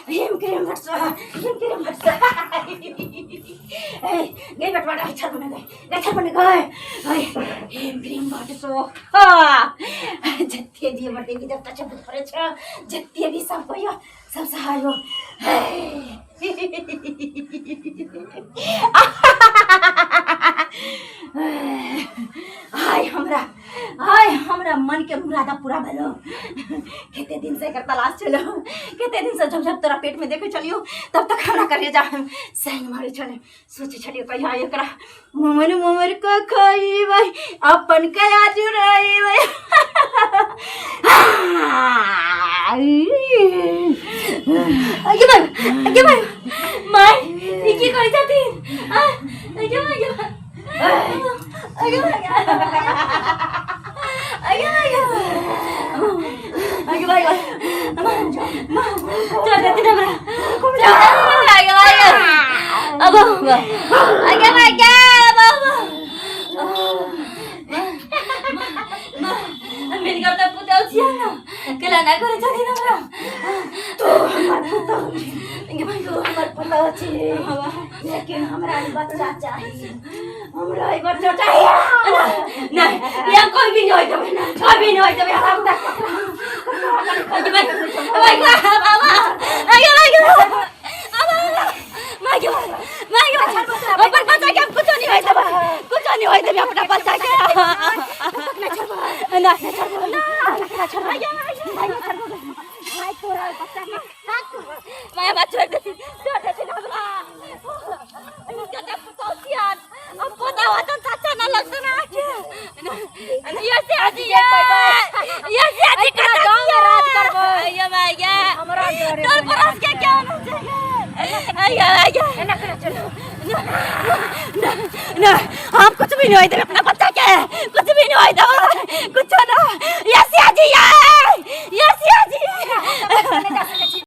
him cream भर्सा गई बटवाड़ा अच्छा बने गए हिम क्रीम भर्सो जत्ते दिए बटे की जब तक पड़े छ जत्ते भी सब भयो सब सहायो हाय हमरा मन के मुरादा पूरा भेलो केते दिन से एकर तलाश चलो केते दिन से जब तोरा पेट में देखे चलियो तब तक हमरा करिए जा सैंग मारे चले सोचे छलियो कहिया एकरा मोमर को खाई भाई अपन कया जुराई भाई आगे भाई माय ई की करै छथिन आगे भाई लेकिन हमरा बच्चा चाहिए नहीं यहाँ कोई भी नहीं होता कोई भी नहीं होता हम तक अपना बच्चा के हम कुछ भी नहीं होता अपना बच्चा के कुछ भी नहीं होता कुछ